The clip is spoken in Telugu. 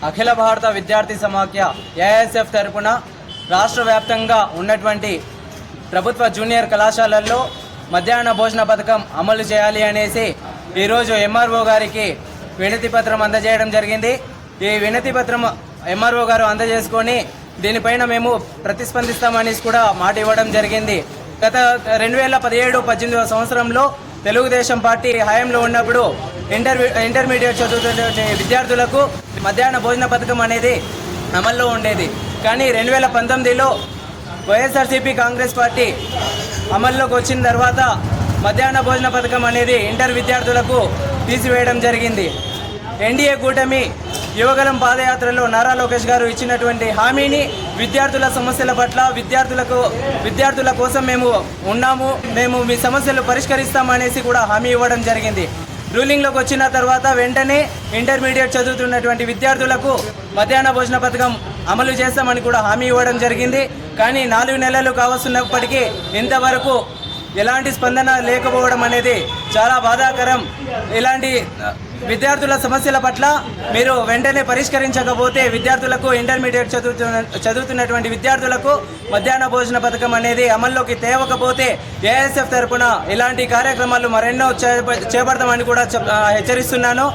అఖిల భారత విద్యార్థి సమాఖ్య ఏఐఎస్ఎఫ్ తరపున రాష్ట్ర వ్యాప్తంగా ఉన్నటువంటి ప్రభుత్వ జూనియర్ కళాశాలల్లో మధ్యాహ్న భోజన పథకం అమలు చేయాలి అనేసి ఈరోజు ఎంఆర్ఓ గారికి వినతి పత్రం అందజేయడం జరిగింది. ఈ వినతి పత్రం ఎంఆర్ఓ గారు అందజేసుకొని దీనిపైన మేము ప్రతిస్పందిస్తామని కూడా మాట ఇవ్వడం జరిగింది. గత 2017-18 సంవత్సరంలో తెలుగుదేశం పార్టీ హయాంలో ఉన్నప్పుడు ఇంటర్మీడియట్ చదువుతున్న విద్యార్థులకు మధ్యాహ్న భోజన పథకం అనేది అమల్లో ఉండేది. కానీ 2019లో వైఎస్ఆర్సీపీ కాంగ్రెస్ పార్టీ అమల్లోకి వచ్చిన తర్వాత మధ్యాహ్న భోజన పథకం అనేది ఇంటర్ విద్యార్థులకు తీసివేయడం జరిగింది. ఎన్డీఏ కూటమి యువగలం పాదయాత్రలో నారా లోకేష్ గారు ఇచ్చినటువంటి హామీని విద్యార్థుల సమస్యల పట్ల విద్యార్థుల కోసం మేము ఉన్నాము, మేము మీ సమస్యలు పరిష్కరిస్తామనేసి కూడా హామీ ఇవ్వడం జరిగింది. రూలింగ్లోకి వచ్చిన తర్వాత వెంటనే ఇంటర్మీడియట్ చదువుతున్నటువంటి విద్యార్థులకు మధ్యాహ్న భోజన పథకం అమలు చేస్తామని కూడా హామీ ఇవ్వడం జరిగింది. కానీ 4 నెలలు కావస్తున్నప్పటికీ ఇంతవరకు ఎలాంటి స్పందన లేకపోవడం అనేది చాలా బాధాకరం. ఇలాంటి విద్యార్థుల సమస్యల పట్ల మీరు వెంటనే పరిష్కరించకపోతే విద్యార్థులకు ఇంటర్మీడియట్ చదువుతున్నటువంటి విద్యార్థులకు మధ్యాహ్న భోజన పథకం అనేది అమల్లోకి తేవకపోతే ఏఐఎస్ఎఫ్ తరపున ఇలాంటి కార్యక్రమాలు మరెన్నో చేపడతామని కూడా హెచ్చరిస్తున్నాను.